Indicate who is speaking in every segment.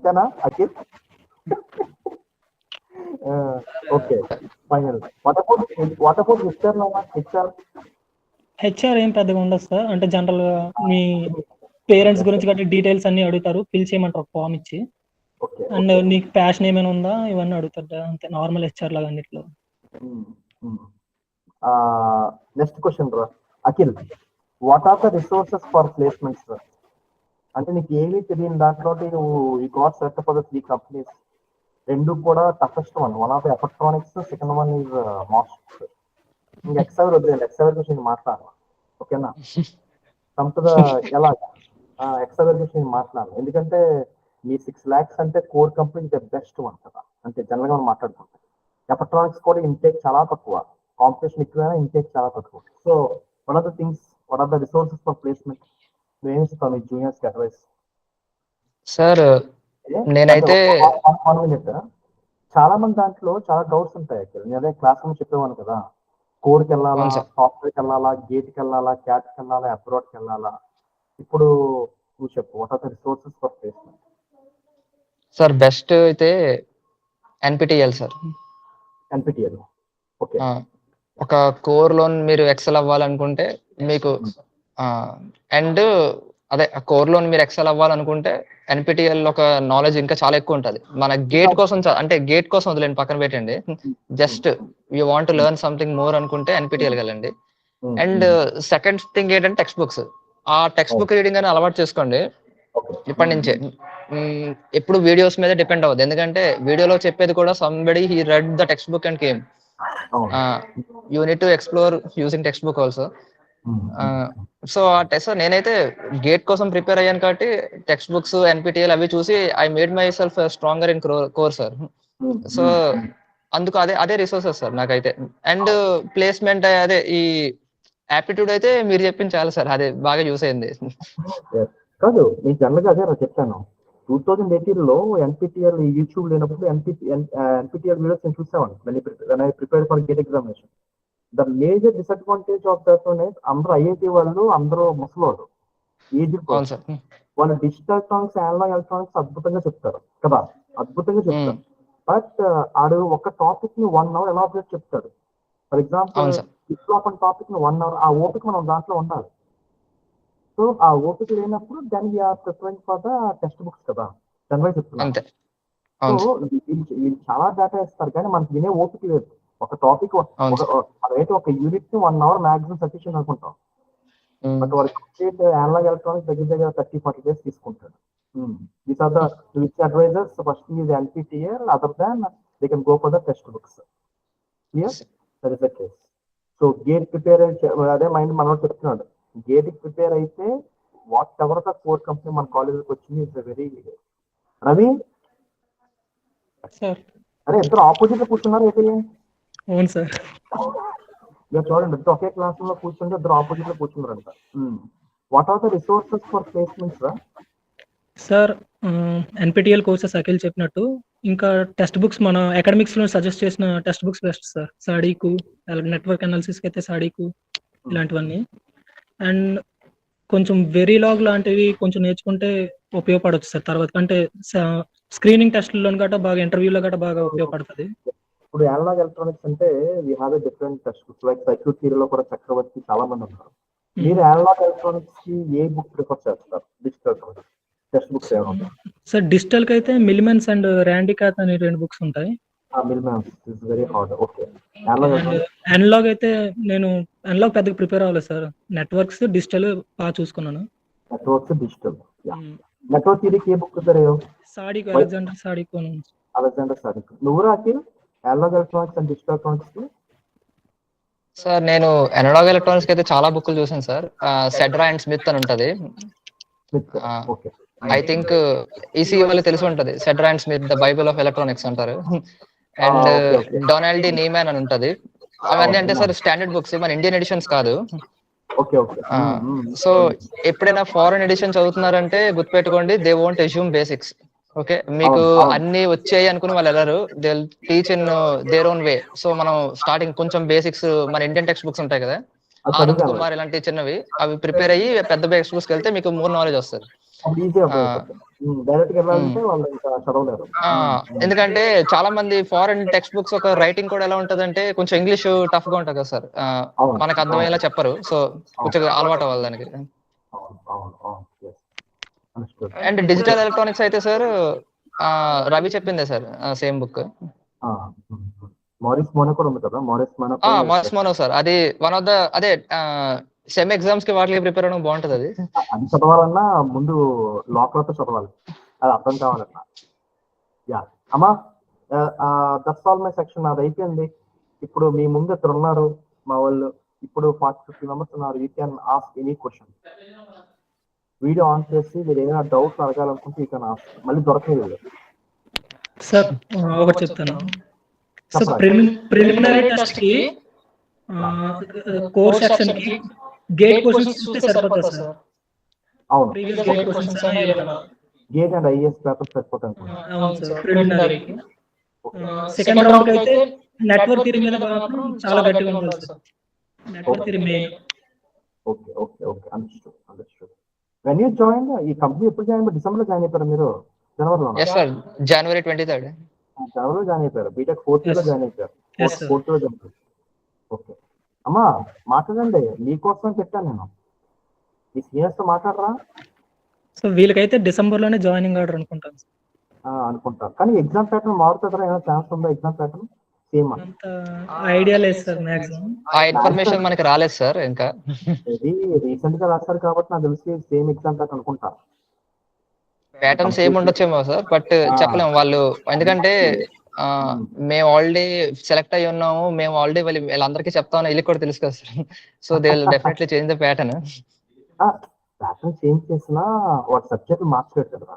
Speaker 1: ఓకేనా Akhil? Okay final. What about HR?
Speaker 2: HR ఏం పెద్దగా ఉండదు సార్. అంటే జనరల్ గా మీ పేరెంట్స్ గురించి గట్టి డీటెయిల్స్ అన్ని అడుగుతారు, ఫిల్ చేయమంటారు ఫామ్ ఇచ్చి.
Speaker 1: ఓకే
Speaker 2: అండ్ నీకు ప్యాషన్ ఏమైనా ఉందా ఇవన్నీ అడుగుతారు అంతే, నార్మల్ హెచ్ఆర్ లాగా అన్నిట్లో.
Speaker 1: నెక్స్ట్ క్వశ్చన్ రా Akhil, what are the resources for placements? అంటే నీకు ఏమీ తెలియని దాంట్లో నువ్వు ఈ got select for the 3 companies. రెండు కూడా toughest one of electronics, second one is most. ఇంకా ఎక్సవర్ వద్దు, ఎక్సవర్ గురించి మాట్లాడాలి. ఓకేనా? కంపెనీ ఎలా ఎక్సవర్ గురించి మాట్లాడాలి, ఎందుకంటే మీ 6 lakhs అంటే core company the best one కదా. అంటే జనరల్గా మనం మాట్లాడుకుంటాం. ఎలక్ట్రానిక్స్ కూడా ఇంటేక్ చాలా తక్కువ, కాంపిటీషన్ ఎక్కువైనా ఇంటేక్ చాలా తక్కువ. So one of the things, one of the resources for placement me juniors కి అడ్వైస్
Speaker 3: సార్ నేనైతే
Speaker 1: చాలా మంది దాంట్లో చాలా డౌట్స్ ఉంటాయి. నేను అదే క్లాస్ రూమ్ చెప్పేవాను కదా, కోర్కి వెళ్ళాలా, సాఫ్ట్వేర్కి వెళ్ళాలా, గేట్కి వెళ్ళాలా, క్యాట్కి వెళ్ళాలా, అబ్రాడ్కి వెళ్ళాలా. ఇప్పుడు నువ్వు చెప్పు, what are the resources for placement?
Speaker 3: Sir best అయితే ఎన్పిటిఎల్ సార్.
Speaker 1: NPTEL okay.
Speaker 3: ఒక కోర్ లోన్ మీరు ఎక్సెల్ అవ్వాలనుకుంటే మీకు అండ్ అదే కోర్ లోన్ మీరు ఎక్సెల్ అవ్వాలనుకుంటే ఎన్పిటిఎల్ ఒక నాలెడ్జ్ ఇంకా చాలా ఎక్కువ ఉంటుంది. మన గేట్ కోసం అంటే గేట్ కోసం వదిలేండి, పక్కన పెట్టండి. Just you want learn something more అనుకుంటే ఎన్పిటిఎల్ వెళ్ళండి. అండ్ సెకండ్ థింగ్ ఏంటంటే టెక్స్ట్ బుక్స్. ఆ టెక్స్ట్ బుక్ రీడింగ్ అని అలవాటు చేసుకోండి ఇప్పటి నుంచే. ఎప్పుడు వీడియోస్ మీద డిపెండ్ అవ్వదు, ఎందుకంటే వీడియోలో చెప్పేది కూడా somebody he read the text book and came. You need to explore using text book also. So ఆ టెస్ట్ నేనైతే గేట్ కోసం ప్రిపేర్ అయ్యాను కాబట్టి టెక్స్ట్ బుక్స్, ఎన్పిటిఎల్ అవి చూసి I made my self stronger in core sir. So అందుకు అదే resources sir నాకైతే. అండ్ ప్లేస్మెంట్ అదే ఈ యాప్టిట్యూడ్ అయితే మీరు చెప్పింది చాలా సార్, అదే బాగా యూస్ అయింది.
Speaker 1: కాదు నేను జనరల్గా అదే చెప్పాను, 2018లో ఎన్పిటిఎల్ యూట్యూబ్ లేనప్పుడు ఎన్పిటిఎల్ వీడియోస్ నేను చూసాను prepare for gate examination. The major disadvantage of that అందరూ ఐఐటి వాళ్ళు అందరూ ముసలోళ్ళు, ఏజ్ వాళ్ళు డిజిటల్ ఎలక్ట్రానిక్స్, అనలాగ్ ఎలక్ట్రానిక్స్ అద్భుతంగా చెప్తారు కదా, అద్భుతంగా చెప్తారు. బట్ ఆడు ఒక టాపిక్ ని 1 hour ఎలాబరేట్ చెప్తాడు. ఫర్ ఎగ్జాంపుల్ ఫ్లిప్ టాపిక్ ని 1 hour, ఆ ఓపిక మనం దాంట్లో ఉండాలి. సో ఆ ఓపిక లేనప్పుడు then we are preferring for the textbooks కదా, దానివల్ల చెప్తున్నాను. సో వీళ్ళు చాలా డేటా ఇస్తారు కానీ మనకి వినే ఓపిక లేదు. ఒక టాపిక్ అదైతే ఒక యూనిట్ ని 1 hour మాక్సిమం సఫిషియెంట్ అనుకుంటాం. బట్ వాడు కంప్లీట్ అనలాగ్ ఎలక్ట్రానిక్స్ దగ్గర 30-40 days తీసుకుంటాడు. These are the which advisors. First is NPTEL, other than they can go for the textbooks. Yes, that is the case. So gate prepare అదే mind మనం చెప్తున్నాడు, gate prepare అయితే what ever the core company మన కాలేజీకి వచ్చింది it's very. Ravi
Speaker 2: sir
Speaker 1: అరే ఇద్దరు opposite లో కూర్చున్నారు అయితే?
Speaker 2: అవును సార్.
Speaker 1: చూడండి ఇద్దరు ఒకే క్లాస్ లో కూర్చుంటే ఇద్దరు ఆపోజిట్ లో కూర్చున్నారంట. What are the resources for placements రా?
Speaker 2: సార్ ఎన్పిటిఎల్ కోర్సెస్ అఖిల్ చెప్పినట్టు, ఇంకా టెక్స్ట్ బుక్స్ మన అకాడమిక్స్ లో సజెస్ట్ చేసిన text books best sir. Sadiku, network analysis కి అయితే సాడీకు, ఇలాంటివన్నీ. అండ్ కొంచెం వెరీలాగ్ లాంటివి కొంచెం నేర్చుకుంటే ఉపయోగపడవచ్చు సార్ తర్వాత. అంటే స్క్రీనింగ్ టెస్ట్లో గట్రా బాగా, ఇంటర్వ్యూలో గట్రా బాగా ఉపయోగపడుతుంది.
Speaker 1: ఇప్పుడు అనలాగ్ ఎలక్ట్రానిక్స్ అంటే we have a different text books, like circuit థియరీలో కూడా చక్రవర్తి చాలా మంది ఉన్నారు. మీరు అనలాగ్ ఎలక్ట్రానిక్స్ కి ఏ బుక్ ప్రిఫర్ చేస్తారు? డిజిటల్ టెక్స్ట్ బుక్స్ ఏమైనా ఉంటాయి
Speaker 2: సార్? డిజిటల్ కి అయితే మిలిమెన్స్ అండ్ ర్యాండికాత్ అనే 2 బుక్స్ ఉంటాయి.
Speaker 1: Very hard. ఓకే.
Speaker 2: అనలాగ్ అయితే నేను అనలాగ్ పెద్దగా ప్రిపేర్ అవ్వలేదు సార్. నెట్వర్క్స్, డిజిటల్ బాగా చూసుకున్నాను.
Speaker 1: Networks, digital. నెట్వర్క్ థియరీకి ఏ బుక్ ప్రిపేర్ అయ్యావు?
Speaker 2: Sadiku, Alexander Sadiku.
Speaker 1: నువ్వు రాకిల్ analog electronics and digital electronics కి?
Speaker 3: సార్ నేను అనలాగ్ ఎలక్ట్రానిక్స్ కి అయితే చాలా బుక్లు చూసాను సార్. సెడ్రా అండ్ స్మిత్ అని ఉంటది, ఐ థింక్ ఈసీఈ వాళ్ళు తెలిసి ఉంటది. Sedra and Smith the bible of electronics అంటారు. అండ్ డొనాల్డ్ డి నీమాన్ అని ఉంటది. అవన్నీ అంటే సార్ స్టాండర్డ్ బుక్స్, మన ఇండియన్ ఎడిషన్స్ కాదు. సో ఎప్పుడైనా ఫారెన్ ఎడిషన్ చదువుతున్నారంటే గుర్తుపెట్టుకోండి, they won't assume basics. Okay, మీకు అన్ని వచ్చాయి అనుకుని వాళ్ళు వెళ్ళరు, they teach in their own way. So మనం స్టార్టింగ్ కొంచెం బేసిక్స్, మన ఇండియన్ టెక్స్ట్ బుక్స్ ఉంటాయి కదా,
Speaker 1: అది
Speaker 3: ఆనంద్
Speaker 1: చదివాను.
Speaker 3: కుమార్ ఇలాంటి చిన్నవి అవి ప్రిపేర్ అయ్యి పెద్ద టెక్స్ట్ బుక్స్ వెళ్తే మీకు మోర్ నాలెడ్జ్ వస్తుంది.
Speaker 1: అప్పుడు ఈజీ అర్థమైపోతుంది. డైరెక్ట్ గా వెళ్ళాలంటే వాళ్ళు ఇంకా చదవలేరు.
Speaker 3: ఎందుకంటే చాలా మంది ఫారెన్ టెక్స్ట్ బుక్స్ ఒక రైటింగ్ కూడా ఎలా ఉంటదంటే కొంచెం ఇంగ్లీష్ టఫ్ గా ఉంటుంది కదా సార్,
Speaker 1: అవును
Speaker 3: మనకు అర్థమయ్యేలా చెప్పరు. సో కొంచెం అలవాటు అవ్వాలి దానికి.
Speaker 1: అవును అవును అవును yes. Understood.
Speaker 3: And digital electronics అయితే సార్ రవి చెప్పిందే sir same book.
Speaker 1: Morris Mano కూడా ఉంది కదా, మారిస్ మోనో
Speaker 3: మాస్మోనో సార్, అది వన్ ఆఫ్ ద అదే సెమ్ ఎగ్జామ్స్ కి వాటికి ప్రిపేర్ అవ్వడం బాగుంటది. అది
Speaker 1: అది చదవాలన్నా ముందు లోపలతో చదవాలి, అది అర్థం కావాలన్నా. యా అమ్మా, దట్స్ ఆల్ మై సెక్షన్, అది అయిపోయింది. ఇప్పుడు మీ ముందు ఇద్దరు ఉన్నారు మా వాళ్ళు, ఇప్పుడు 40-50 మెంబర్స్ ఉన్నారు. You can ask any question. Video on చేసి మీరు ఏదైనా డౌట్స్ అడగాలనుకుంటే యూ కెన్ ఆస్క్. మళ్ళీ దొరకలేదు
Speaker 2: సార్ ఒకటి చెప్తాను. సో ప్రిలిమినరీ టెస్ట్ కి కోర్ సెక్షన్ కి గేట్ క్వశ్చన్స్ చూస్తే సరిపోతుంది సార్.
Speaker 1: అవును,
Speaker 2: ప్రీవియస్ గేట్ క్వశ్చన్స్ అనే ఏదైనా.
Speaker 1: గేట్ అండ్ ఐఏఎస్ పేపర్స్ సరిపోతాయి.
Speaker 2: అవును సార్, ప్రిలిమినరీకి. సెకండ్ రౌండ్ కి అయితే నెట్వర్క్ థియరీ మీద మాత్రం చాలా గట్టిగా ఉండాలి sir. Network theory main.
Speaker 1: Okay okay okay, understood understood. When you join ఈ కంపెనీ ఎప్పుడు జాయిన్ అయ్యారు? డిసెంబర్ లో జాయిన్ అయిపోయారు మీరు? జనవరిలో?
Speaker 3: ఎస్ సార్, జనవరి 23rd.
Speaker 1: జనవరిలో జాయిన్ అయిపోయారు. బీటెక్ 4th లో జాయిన్ అయిపోయారు.
Speaker 2: Yes, sir.
Speaker 1: 4th లో జాయిన్ అయిపోయారు. ఓకే అమ్మా, మాట్లాడండి, మీకోసం చెప్పాను నేను. మీ సీనియర్స్ తో మాట్లాడరా?
Speaker 2: సో వీళ్ళకైతే డిసెంబర్ లోనే జాయినింగ్ ఆర్డర్ అనుకుంటాను సార్.
Speaker 1: అనుకుంటారు, కానీ ఎగ్జామ్ ప్యాటర్న్ మారుతుందా? ఏమైనా ఛాన్స్ ఉందా? Exam pattern same?
Speaker 2: అంత ఐడియా లేదు సార్ మాక్సిమం.
Speaker 3: ఆ ఇన్ఫర్మేషన్ మనకి రాలేదు సార్ ఇంకా.
Speaker 1: ఇది రీసెంట్ గా రాస్తారు కాబట్టి నాకు తెలిసి సేమ్ ఎగ్జామ్ ప్యాటర్న్ అనుకుంటా.
Speaker 3: ప్యాటర్న్ సేమ్ ఉండొచ్చేమో సార్, బట్ చెప్పలేము వాళ్ళు. ఎందుకంటే మేము ఆల్రెడీ సెలెక్ట్ అయ్యి ఉన్నాము, మేము ఆల్రెడీ వీళ్ళందరికీ చెప్తాము, వీళ్ళకి కూడా తెలుసు కదా sir. So they will definitely change the pattern.
Speaker 1: Pattern change చేసినా వాటి సబ్జెక్ట్ మార్చలేదు కదా.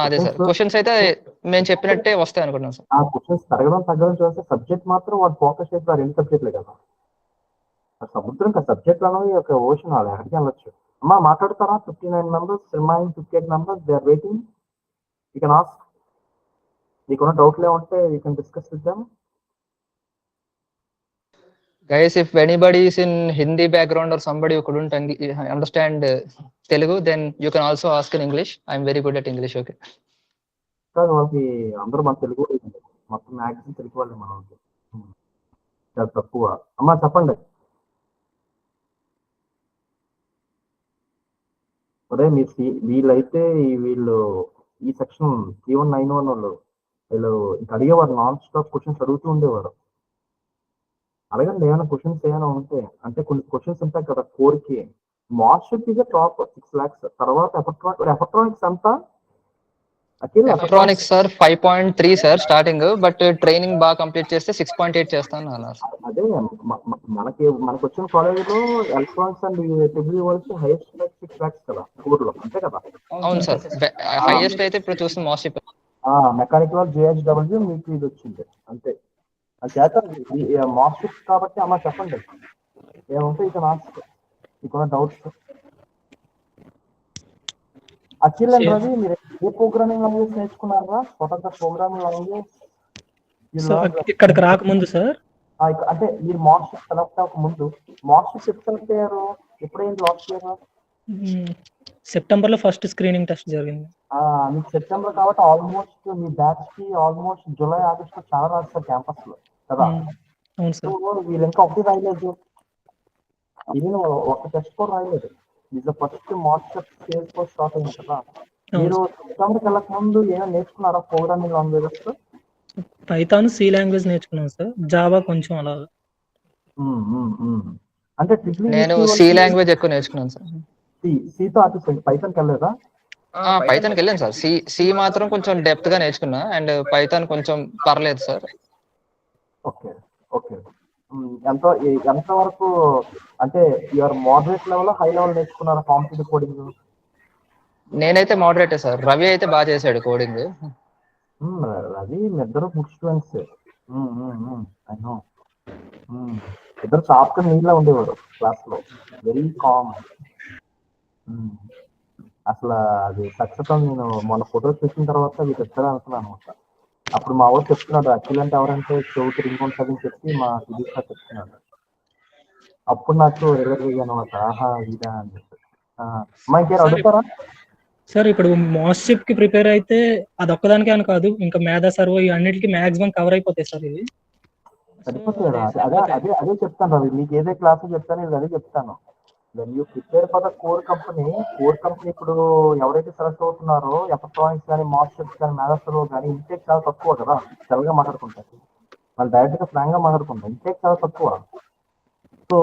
Speaker 3: అదే సార్, క్వశ్చన్స్ అయితే మేము చెప్పినట్టే వస్తాయి అనుకుంటున్నాం సార్.
Speaker 1: ఆ క్వశ్చన్స్ తరగడం తగ్గడం చూస్తే సబ్జెక్ట్ మాత్రం వాడు ఫోకస్ చేస్తారు. రెండు సబ్జెక్టులే కదా, సముద్రం ఇంకా సబ్జెక్ట్ అనేది ఒక ఓషన్, వాళ్ళు ఎక్కడికి వెళ్ళొచ్చు. అమ్మా మాట్లాడతారా? 59 members remain, 58 members they are waiting. You can ask. మీకున్న డౌట్లు ఏమంటే you can discuss with them.
Speaker 3: Guys, if anybody is in Hindi background or somebody who couldn't understand Telugu, then you can also ask in English. I'm very good at English, okay?
Speaker 1: కాదు, వాళ్ళకి అందరూ మన తెలుగు మొత్తం maximum Telugu వాళ్ళే మన వాళ్ళకి, చాలా తక్కువ. అమ్మా చెప్పండి. అదే మీ వీళ్ళైతే వీళ్ళు ఈ సెక్షన్ 3191 వాళ్ళు వీళ్ళు ఇంకా అడిగేవారు, నాన్ స్టాప్ క్వశ్చన్స్ అడుగుతూ ఉండేవారు. అడగండి ఏమైనా క్వశ్చన్స్ ఏమైనా ఉంటే. అంటే కొన్ని క్వశ్చన్స్ ఉంటాయి కదా కోర్కి. మార్షిప్ ఇస్ టాప్ 6 lakhs. తర్వాత ఎలక్ట్రానిక్స్ అంతా
Speaker 3: electronics sir 5.3 sir starting, but training బాగా కంప్లీట్ చేస్తే 6.8 చేస్తాను అన్నారు.
Speaker 1: అదే మనకి వచ్చిన కాలేజ్ లో ఎలక్ట్రానిక్స్ అండ్ ట్రిపుల్ వాళ్ళకి హైయెస్ట్ 6 lakhs కదా కోర్లో, అంతే కదా?
Speaker 3: అవును సార్, హైయెస్ట్ అయితే ఇప్పుడు చూసిన మార్షిప్.
Speaker 1: మెకానికల్ JHW మీకు ఇది వచ్చింది అంతే. అది చేత మార్క్స్ కాబట్టి అమ్మ చెప్పండి ఏమంటే ఇక నాకు ఇక్కడ డౌట్స్. అఖిల్ అండ్ రవి, మీరు ఏ ప్రోగ్రామింగ్ లాంగ్వేజ్ నేర్చుకున్నారా? స్వతంత్ర ప్రోగ్రామింగ్ లాంగ్వేజ్
Speaker 2: ఇక్కడికి రాకముందు సార్,
Speaker 1: అంటే మీరు మార్క్స్ సెలెక్ట్ అవ్వక ముందు, మార్క్స్ సెలెక్ట్ అయ్యారు ఎప్పుడైంది? లాస్ట్ ఇయర్
Speaker 2: సెప్టెంబర్ లో ఫస్ట్ స్క్రీనింగ్ టెస్ట్ జరిగింది.
Speaker 1: మీకు సెప్టెంబర్ కాబట్టి ఆల్మోస్ట్ మీ బ్యాచ్ కి ఆల్మోస్ట్ జూలై ఆగస్ట్ లో చాలా రాస్తారు క్యాంపస్ లో కదా.
Speaker 2: అవును సార్.
Speaker 1: వీళ్ళు ఇంకా ఒకటి రాయలేదు, ఇది ఒక టెస్ట్ కూడా రాయలేదు. ఇది ఫస్ట్ మార్చ్ స్టార్ట్ అయింది కదా. మీరు సెప్టెంబర్కి వెళ్ళక ముందు ఏమైనా నేర్చుకున్నారా programming languages?
Speaker 2: Python, C language నేర్చుకున్నాను సార్, జావా కొంచెం అలా.
Speaker 1: అంటే
Speaker 3: నేను సి లాంగ్వేజ్ ఎక్కువ నేర్చుకున్నాను సార్.
Speaker 1: సితో ఆపేసండి, పైథాన్కి వెళ్ళలేదా?
Speaker 3: పైథాన్కి వెళ్ళాను సార్. సి మాత్రం కొంచెం డెప్త్ గా నేర్చుకున్నా, అండ్ పైథాన్ కొంచెం పర్లేదు సార్.
Speaker 1: Okay okay. ఎంత వరకు అంటే your moderate level, high level నేర్చుకున్నారా కాంపిటేటివ్ కోడింగ్?
Speaker 3: నేనైతే మోడరేటే సార్, రవి అయితే బాగా చేశాడు కోడింగ్.
Speaker 1: రవి ఇద్దరు గుడ్ స్టూడెంట్స్, ఐ నో. ఇద్దరు చాప్టర్ నీళ్ళ ఉండేవారు క్లాస్ లో, వెరీ కామ్. అసలు అది సక్సెస్ అని నేను మొన్న ఫోటోస్ చూసిన తర్వాత వీళ్ళిద్దరు అనుకున్నాను అనమాట. అప్పుడు మా ఊరు చెప్తున్నాడు, అఖిల్ అంటే ఎవరంటే చెవుకి రింగ్ ఉంటుందని చెప్పి మా ఇది చెప్తున్నాడు. అప్పుడు నాకు రిలైజ్ అయ్యాను అనమాట, ఆహా ఇదా అని చెప్పి. అమ్మా ఇంకేం అడుగుతారా?
Speaker 2: సార్ ఇప్పుడు మాస్షిప్ కి ప్రిపేర్ అయితే అదొక్కదానికే అని కాదు, ఇంకా మేధా సర్వో ఈ అన్నిటికీ మాక్సిమం కవర్ అయిపోతాయి సార్ ఇది.
Speaker 1: సరిపోతుంది కదా, అదే చెప్తాను రవి, మీకు ఏదే క్లాస్ చెప్తాను ఇది అదే చెప్తాను. When you prepare for the core company ఇప్పుడు ఎవరైతే సెలెక్ట్ అవుతున్నారో ఎలక్ట్రానిక్స్ కానీ మాస్టర్స్ కానీ మేధస్లో కానీ ఇంటేక్ చాలా తక్కువ కదా, తెల్లగా మాట్లాడుకుంటారు వాళ్ళు, డైరెక్ట్గా ఫ్రాంక్గా మాట్లాడుకుంటారు, ఇంటేక్ చాలా తక్కువ. సో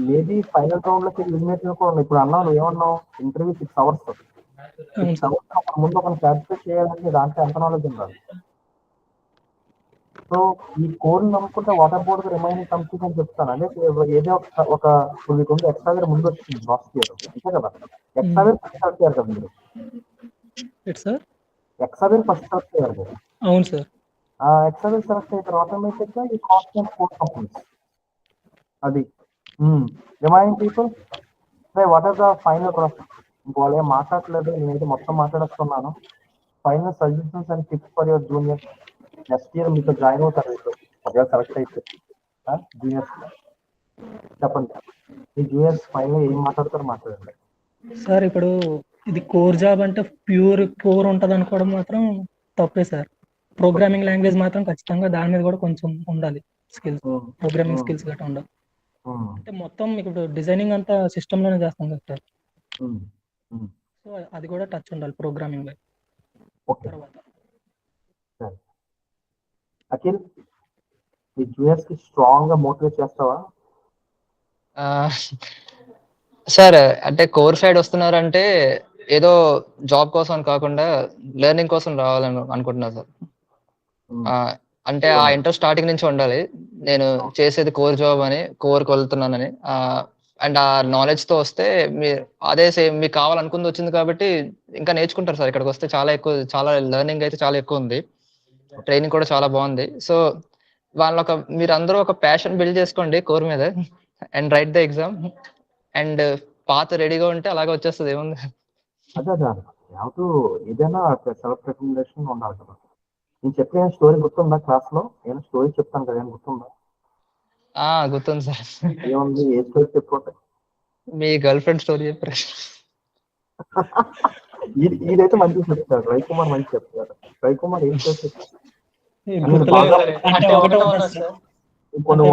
Speaker 1: మేబీ ఫైనల్ రౌండ్లోకి ఎలిమినేషన్ కూడా ఉన్నాయి. ఇప్పుడు అన్నావు, నువ్వు ఏమన్నావు, ఇంటర్వ్యూ 6 hours,
Speaker 2: అవును సార్.
Speaker 1: ముందు ఒక సాటిస్ఫై చేయాలంటే దాంట్లో ఎంత నాలెడ్జ్ ఉండాలి. సో ఈ కోర్ నమ్ముకుంటే వాటర్ బోర్డ్ రిమైనింగ్ కంపెనీస్ అని చెప్తాను. అంటే ఏదో ఒక మీకు ఉంది ఎక్స్ట్రా ముందు వచ్చింది లాస్ట్ ఇయర్, అంతే కదా, ఎక్స్ట్రా ఫస్ట్ సెలెక్ట్ అయ్యారు కదా మీరు,
Speaker 2: సార్
Speaker 1: ఎక్స్ట్రా ఫస్ట్ సెలెక్ట్ అయ్యారు కదా.
Speaker 2: అవును సార్.
Speaker 1: ఎక్స్ట్రా సెలెక్ట్ అయితే ఆటోమేటిక్ గా ఈ కాన్స్టెంట్ కోర్ కంపెనీస్ అది remaining people. What are the final process? వాళ్ళు ఏం మాట్లాడలేదు, నేనైతే మొత్తం మాట్లాడుతున్నాను. Final suggestions and tips for your junior. Next year మీతో జాయిన్ అవుతారు, ఒకవేళ సెలెక్ట్ అయితే జూనియర్స్ చెప్పండి, ఈ జూనియర్స్ ఫైనల్ ఏం మాట్లాడతారు మాట్లాడండి.
Speaker 2: సార్ ఇప్పుడు ఇది కోర్ జాబ్ అంటే ప్యూర్ కోర్ ఉంటుంది అనుకోవడం మాత్రం తప్పే సార్. ప్రోగ్రామింగ్ లాంగ్వేజ్ మాత్రం ఖచ్చితంగా దాని మీద కూడా కొంచెం ఉండాలి స్కిల్స్, ప్రోగ్రామింగ్ స్కిల్స్ గట్రా ఉండాలి. అంటే మొత్తం ఇప్పుడు డిజైనింగ్ అంతా సిస్టమ్ లోనే చేస్తాం కదా సార్, సో అది కూడా టచ్ ఉండాలి ప్రోగ్రామింగ్ లో. తర్వాత
Speaker 1: అఖిల్, ఈ జూనియర్స్ కి స్ట్రాంగ్ గా మోటివేట్ చేస్తావా?
Speaker 3: సార్ అంటే కోర్ సైడ్ వస్తున్నారంటే ఏదో జాబ్ కోసం అని కాకుండా లెర్నింగ్ కోసం రావాలని అనుకుంటున్నా సార్. అంటే ఆ ఇంట్రెస్ట్ స్టార్టింగ్ నుంచి ఉండాలి, నేను చేసేది కోర్ జాబ్ అని, కోర్కి వెళ్తున్నానని. అండ్ ఆ నాలెడ్జ్ తో వస్తే మీరు అదే సేమ్ మీకు కావాలనుకుంది వచ్చింది కాబట్టి ఇంకా నేర్చుకుంటారు సార్. ఇక్కడికి వస్తే చాలా లెర్నింగ్ అయితే చాలా ఎక్కువ ఉంది, ట్రైనింగ్ కూడా చాలా బాగుంది. సో మీరు అందరూ ఒక ప్యాషన్ బిల్డ్ చేసుకోండి కోర్ మీద, and right the exam, and పాత రెడీగా ఉంటే అలాగే వచ్చేస్తుంది, ఏముంది.
Speaker 1: అదే ఏదైనా సెల్ఫ్ రికమెండేషన్ ఉండాలి కదా. నేను చెప్పిన స్టోరీ గుర్తుందా? క్లాస్ లో ఏమైనా స్టోరీ చెప్తాను కదా, ఏమైనా గుర్తుందా?
Speaker 3: గుర్తుంది సార్.
Speaker 1: ఏముంది, ఏ స్టోరీ చెప్పుకుంటే?
Speaker 3: మీ గర్ల్ ఫ్రెండ్ స్టోరీ చెప్పారు.
Speaker 1: ఇదైతే మంచిగా చెప్తారు, రవికుమార్ మంచి చెప్తారు. రవికుమార్ ఏం స్టోరీ చెప్తారు? కొన్ని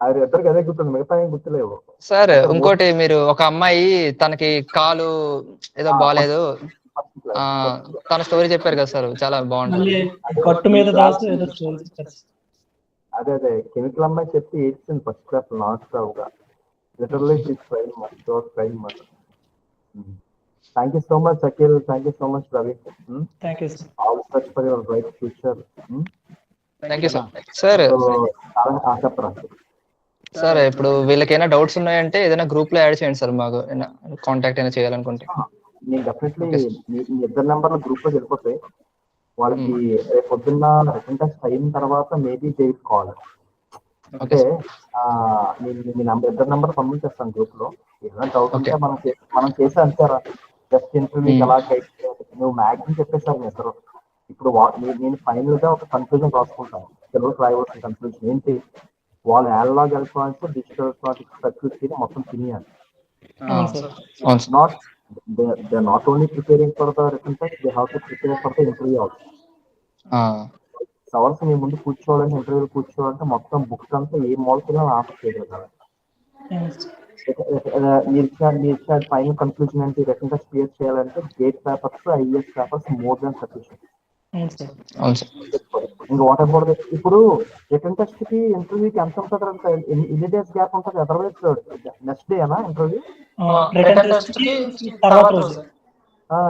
Speaker 1: అది ఇద్దరికి అదే గుర్తుంది, మిగతా ఏం గుర్తులేవు
Speaker 3: సార్. ఇంకోటి, మీరు ఒక అమ్మాయి తనకి కాలు ఏదో బాగాలేదు, తన స్టోరీ చెప్పారు కదా సార్, చాలా బాగుంటుంది.
Speaker 1: అదే కెమికల్ అమ్మాయి చెప్పి ఏడ్చింది ఫస్ట్ క్లాస్ నాన్ స్టాప్ గా, literally she's crying much. Thank you so much, Akhil. Thank you so much, Ravi.
Speaker 2: Thank you, sir.
Speaker 1: All the best for your bright future.
Speaker 3: Thank you sir. Sir sir ఇప్పుడు వీళ్ళకైనా doubts ఉన్నాయంటే ఏదైనా group లో add చేయండి sir, మాకు contact అయినా చేయాలనుకుంటే.
Speaker 1: నేను definitely మీ ఇద్దరు నెంబర్ల గ్రూప్ లోకి వెళ్ళిపోతాయి. వాళ్ళకి రేపు పొద్దున్న రిటర్న్ టెస్ట్ అయిన తర్వాత మేబీ చేసుకోవాలి. అంటే మీ ఇద్దరు నెంబర్ పంపించేస్తాను గ్రూప్ లో. ఏదైనా డౌట్ ఉంటే మనం చేసే అంటారా జస్ట్ ఇంటర్వ్యూ ఎలా గైడ్ చేయాలి, నువ్వు మ్యాక్సిమం చెప్పేసారు మీ ఇద్దరు. ఇప్పుడు నేను ఫైనల్ గా ఒక కన్క్లూజన్ రాసుకుంటాను, తెలుగుకి రాయవలసిన కన్క్లూజన్ ఏంటి, వాళ్ళు analog electronics digital electronics circuits మొత్తం తినేయాలి. They are not only preparing for the written test, they have to prepare for the interview also. సవర్స్ మీ ముందు కూర్చోవాలంటే, ఇంటర్వ్యూలో కూర్చోవాలంటే మొత్తం బుక్స్ అంతా ఏ మోడల్స్ ఆఫర్ చేయగలగాలి. మీరు ఫైనల్ కన్క్లూజన్ అంటే రిటన్ టెస్ట్ క్లియర్ చేయాలంటే gate papers, IAS papers more than sufficient. ఇంకా what about ఇప్పుడు రిటన్ టెస్ట్ కి ఇంటర్వ్యూకి ఎంత ఉంటుంది అంటే ఎన్ని డేస్ గ్యాప్ ఉంటుంది? అదర్వైజ్ నెక్స్ట్ డే అనా ఇంటర్వ్యూ?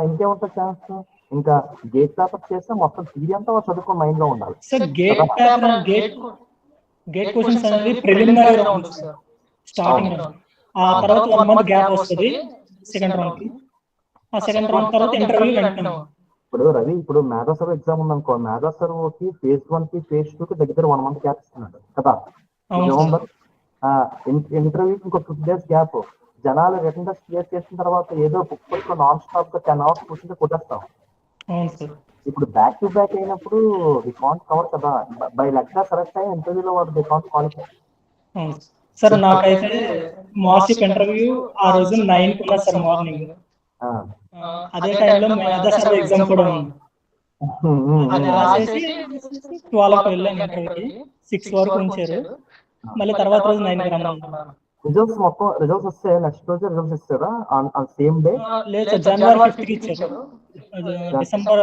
Speaker 1: ఇంకేముంటుంది ఛాన్స్? ఇంకా గేట్ పేపర్ చేస్తే మొత్తం థియరీ అంతా చదువుకుని మైండ్ లో ఉండాలి. ఇప్పుడు రవి, ఇప్పుడు మేధోసర్వ్ ఎగ్జామ్ ఉందనుకో, మేధోసర్వ్ కి phase 1 కి phase 2 కి దగ్గర 1 month గ్యాప్ ఇస్తున్నాడు కదా నవంబర్. ఇంటర్వ్యూకి ఇంకో 2 days గ్యాప్. జనాలు రిటన్ టెస్ట్ క్లియర్ చేసిన తర్వాత ఏదో బుక్ పట్టుకుని నాన్ స్టాప్ గా 10 hours కూర్చుంటే కొట్టేస్తాం. ఇప్పుడు బ్యాక్ టు బ్యాక్ అయినప్పుడు వి కాంట్ కవర్ కదా. బై లెక్క సెలెక్ట్ అయ్యి ఇంటర్వ్యూలో వాడు వి కాంట్ క్వాలిఫై.
Speaker 2: అవును సార్. నాకైతే మార్షిప్ ఇంటర్వ్యూ ఆ రోజు 9 కి ఉన్నది సార్ మార్నింగ్. అదే టైంలో మేధా సర్వే ఎగ్జామ్ కూడా ఉంది. అది రాసేసి 12కి వెళ్ళాను ఇంటర్వ్యూకి. 6 వరకు ఉంచారు. మళ్ళీ తర్వాత రోజు 9కి రమ్మన్నారు.
Speaker 1: రిజల్ట్స్ వస్తే నెక్స్ట్ రోజు రిజల్ట్స్ ఇస్తారా ఆన్ సేమ్ డే?
Speaker 2: లేదు సార్, జనవరి 5కి ఇచ్చారు. అది డిసెంబర్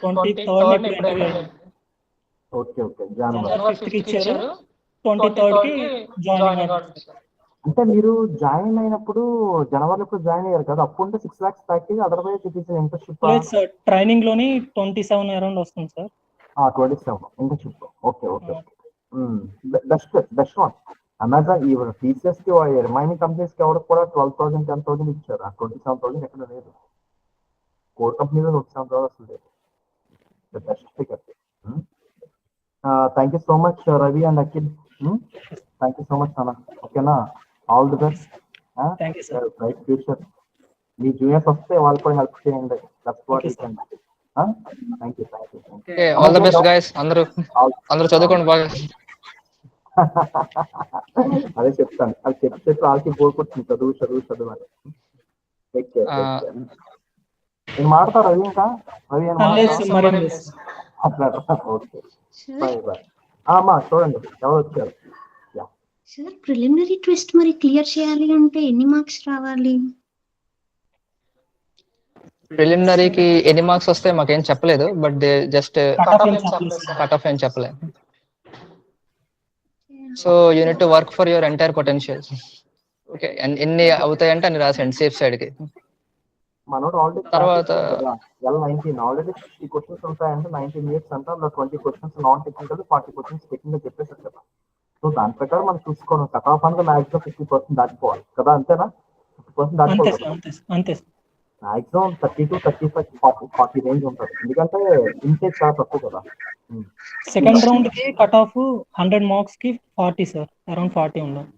Speaker 2: 23rd ఇప్పుడు ఇంటర్వ్యూ అయింది.
Speaker 1: ఓకే ఓకే, జనవరి.
Speaker 2: జనవరి 5కి ఇచ్చారు. 23rd కి జాయినింగ్ ఆర్డర్.
Speaker 1: అంటే మీరు జాయిన్ అయినప్పుడు జనవరిలో ఇప్పుడు జాయిన్ అయ్యారు కదా, అప్పుడు 6 lakhs package, otherwise it is internship.
Speaker 2: లేదు సార్, ట్రైనింగ్ లోని 27 అరౌండ్ వస్తుంది sir.
Speaker 1: 27 internship. Okay okay. Best one. Amazon ఈ టీసీఎస్ కి రిమైనింగ్ కంపెనీస్ కి ఎవరికి కూడా 12,000 10,000 ఇచ్చారు. 27,000 ఎక్కడ లేదు. కోర్ కంపెనీలో 27,000 అసలు లేదు. Best figure. Thank you so much Ravi and Akhil. Thank you so much అన్న. ఓకేనా, all the best.
Speaker 2: Thank you sir.
Speaker 1: Bright future. Me juniors వస్తే వాళ్ళు కూడా హెల్ప్ చేయండి. Thank you.
Speaker 3: All the best guys. అందరూ చదువుకోండి బాగా.
Speaker 1: అదే చెప్తాను, అది చెప్పి వాళ్ళకి బోర్ కొడుతుంది చదువు అని. నేను మాడతా రవి, ఇంకా రవి ఓకే, బాయ్ బాయ్. అమ్మా చూడండి ఎవరు వచ్చారు.
Speaker 4: సార్, ప్రిలిమినరీ ట్విస్ట్ మరి క్లియర్ చేయాలి అంటే ఎన్ని మార్క్స్ రావాలి?
Speaker 3: ప్రిలిమినరీకి ఎన్ని మార్క్స్ వస్తే మాకేం చెప్పలేదు, but they just cut off ఏం చెప్పలేదు. So you need to work for your entire potential. Okay, ఎన్ని అవుతాయంటే అన్ని రాసేయండి సేఫ్ సైడ్ కి.
Speaker 1: మనోడు ఆల్రెడీ
Speaker 3: తర్వాత
Speaker 1: L19 ఆల్రెడీ 60 క్వశ్చన్స్ ఉంటాయంటే 90 minutes అంటే అందులో 20 questions non technical, 40 questions technical చెప్పేసారు కదా. సో దాని ప్రకారం మనం చూసుకోవడం కట్ ఆఫ్ అంటే మాక్సిమం 50% దాటిపోవాలి కదా, అంతేనా? 50% దాటిపోవాలి. మాక్సిమం 30 to 35 40 రేంజ్ ఉంటుంది, ఎందుకంటే ఇంటేక్ చాలా తక్కువ కదా.
Speaker 2: సెకండ్ రౌండ్ కి కట్ ఆఫ్ 100 మార్క్స్ కి 40 సార్, అరౌండ్ 40 ఉండాలి.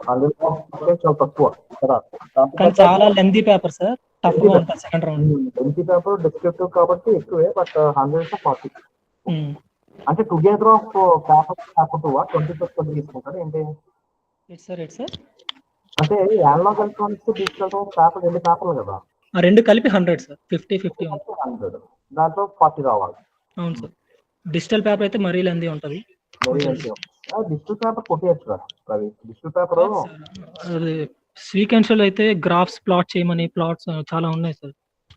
Speaker 1: 100 మార్క్స్ చాలా తక్కువ కదా.
Speaker 2: కానీ చాలా లెంతీ పేపర్ సార్, టఫ్ గా ఉంటుంది second round.
Speaker 1: Lengthy paper descriptive కాబట్టి ఎక్కువే, బట్ 100 to 40. అంటే టుగెదర్ ఆఫ్ పేపర్ 20% తీసుకుంటారు ఏంటి
Speaker 2: సార్?
Speaker 1: అంటే అనలాగ్ ఎలక్ట్రానిక్స్ డిజిటల్ పేపర్ 2 పేపర్లు కదా,
Speaker 2: ఆ రెండు కలిపి 100 సార్. 50
Speaker 1: 100 దాంట్లో 40 రావాలి.
Speaker 2: అవును సార్. డిజిటల్ పేపర్ అయితే మరీ లెంతీ ఉంటది.
Speaker 1: డిజిటల్ పేపర్ కొట్టేయచ్చు రవి. డిజిటల్ పేపర్
Speaker 2: సీక్వెన్షియల్ అయితే గ్రాఫ్స్ ప్లాట్ చేయమని, ప్లాట్స్ చాలా ఉన్నాయి సార్.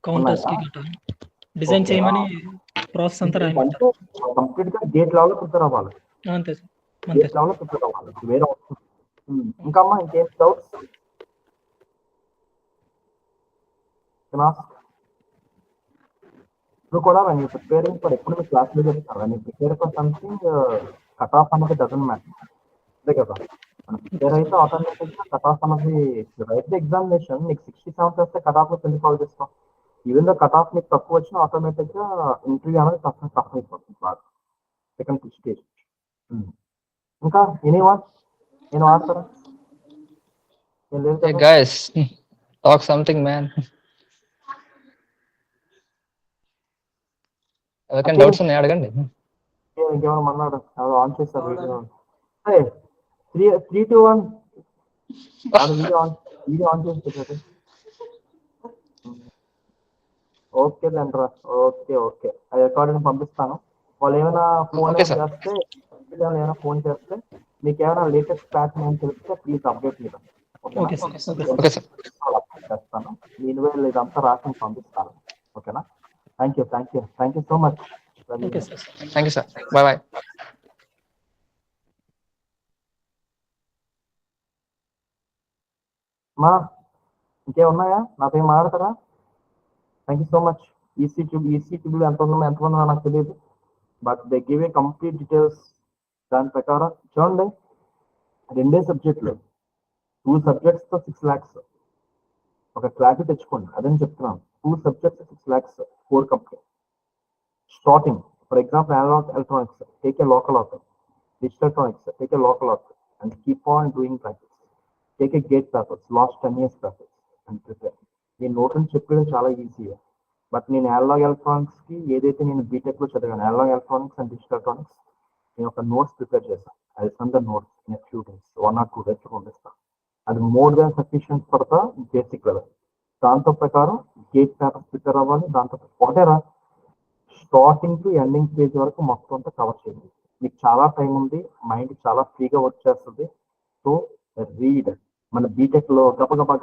Speaker 2: కౌంటర్స్ కి డిజైన్ చేయమని ప్రాసెస్ అంతా రాయమంటారు.
Speaker 1: కంప్లీట్ గా గేట్ లెవెల్ ప్రిపేర్ అవ్వాలి.
Speaker 2: అంతే సార్,
Speaker 1: గేట్ లెవెల్ ప్రిపేర్ అవ్వాలి, వేరే ఇంకా అమ్మా ఇంకేం డౌట్స్? ఇప్పుడు కూడా నేను ప్రిపేరింగ్ ఫర్ ఎప్పుడు మీ క్లాస్ లో చెప్తాను, నేను prepare for something cut off అన్నది డజన్ మ్యాటర్. అంతే కదా, మనం ప్రిపేర్ అయితే ఆటోమేటిక్ గా కట్ ఆఫ్ అన్నది రైట్ ఎగ్జామినేషన్ నీకు 67 వస్తే కట్ ఆఫ్ లో 20 కాల్ చేస్తాం. ఈవెన్ దో కట్ ఆఫ్ నీకు తక్కువ వచ్చినా ఆటోమేటిక్ గా ఇంటర్వ్యూ అనేది టఫ్ అయిపోతుంది బాగా సెకండ్ స్టేజ్. ఇంకా నేను ఆడతారా?
Speaker 3: Guys talk something man. ఎవరికైనా డౌట్స్ ఉన్నాయి అడగండి.
Speaker 1: ఇంకేమైనా మన్నాడు ఆన్ చేస్తారు వీడియో. 3, 2, 1 వీడియో ఆన్ చేసి పెట్టండి. ఓకే దండ్రా, ఓకే అది రికార్డింగ్ పంపిస్తాను. వాళ్ళు ఏమైనా ఫోన్ చేస్తే మీకు ఏమైనా లేటెస్ట్ ప్యాచ్ నేను తెలిస్తే ప్లీజ్ అప్డేట్ మీద చేస్తాను. నేను ఇదంతా రాసి పంపిస్తాను. ఓకేనా? Thank you so much.
Speaker 3: Thank you sir. Bye.
Speaker 1: మా ఇంకేమున్నాయా? నాతో ఏం మాట్లాడతారా? Thank you so much. EC tube ఎంతమంది నాకు తెలియదు, but they give a complete details. దాని ప్రకారం చూడండి, 2 సబ్జెక్టులు 2 subjects తో 6 lakhs. ఒక క్లారిటీ తెచ్చుకోండి, అదని చెప్తున్నాను. 2 subjects 6 lakhs, 4 company starting. For example analog electronics, take a local author. Digital electronics, take a local author and keep on doing practice. Take a GATE papers, last 10 years papers and prepare. నేను note అని చెప్పడం చాలా ఈజీగా, but నేను analog electronics కి ఏదైతే నేను BTech లో చదివాను, analog electronics and digital electronics, నేను ఒక నోట్స్ ప్రిపేర్ చేశాను. అది సొంత notes, next few days 1 or 2 days పంపిస్తాను. అది more than sufficient for the basic level. దాంతో ప్రకారం గేట్ పేపర్స్ ప్రిపేర్ అవ్వాలి. దాంతో ఒకటేరా స్టార్టింగ్ టు ఎండింగ్ పేజ్ వరకు మొత్తం అంతా కవర్ చేయండి. మీకు చాలా టైం ఉంది, మైండ్ చాలా ఫ్రీగా వచ్చేస్తుంది. So read. మన బీటెక్ లో గబగబా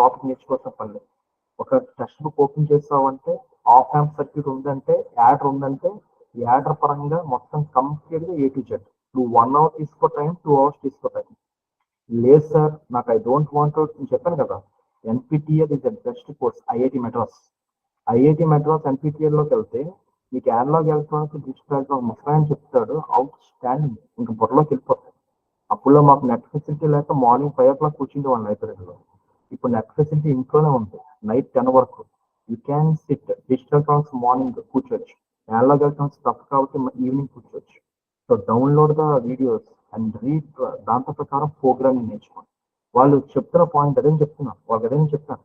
Speaker 1: టాపిక్ నేర్చుకోవాల్సిన పని లేదు. ఒక టెక్స్ట్ బుక్ ఓపెన్ చేస్తావంటే ఆఫ్ యాంప్ సర్క్యూట్ ఉందంటే, యాడర్ ఉందంటే, యాడర్ పరంగా మొత్తం కంప్లీట్ గా A to Z. నువ్వు 1 hour తీసుకో టైం, 2 hours తీసుకో టైం. లేదు సార్ నాకు ఐ డోంట్ వాంట్ నేను చెప్పాను కదా, NPTEL is the best course. IIT Madras NPTEL లోకి వెళ్తే మీకు అనలాగ్ ఎలక్ట్రానిక్స్, డిజిటల్ ఎలక్ట్రానిక్స్ ముసాయని చెప్తాడు. Out standing. ఇంకా బుర్రలోకి వెళ్ళిపోతాయి. అప్పుడు మాకు నెట్ ఫెసిలిటీ లేక మార్నింగ్ 5 o'clock కూర్చుండేవాళ్ళు లైబ్రరీలో. ఇప్పుడు నెట్ ఫెసిలిటీ ఇంట్లోనే ఉంది. నైట్ 10 వరకు you can SIT. Digital electronics morning కూర్చోవచ్చు, అనలాగ్ ఎలక్ట్రానిక్స్ తప్ప కాబట్టి ఈవినింగ్ కూర్చోవచ్చు. So download the videos and read. దాంతో ప్రకారం ప్రోగ్రామింగ్ నేర్చుకోండి. వాళ్ళు చెప్తున్న పాయింట్ అదే చెప్తున్నారు, వాళ్ళకి అదే చెప్పాను.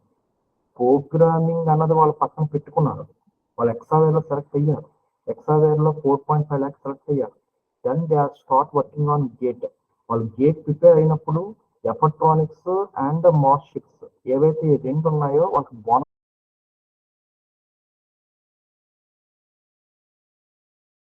Speaker 1: ప్రోగ్రామింగ్ అన్నది వాళ్ళు పక్కన పెట్టుకున్నారు. వాళ్ళు ఎక్సావేర్ లో సెలెక్ట్ అయ్యారు. ఎక్సావేర్ లో 4.5 lakhs సెలెక్ట్ అయ్యారు. Then they are start working on GATE. వాళ్ళు గేట్ ప్రిపేర్ అయినప్పుడు ఎఫర్ట్రానిక్స్ అండ్ మార్షిప్స్ ఏవైతే 2 ఉన్నాయో వాళ్ళకి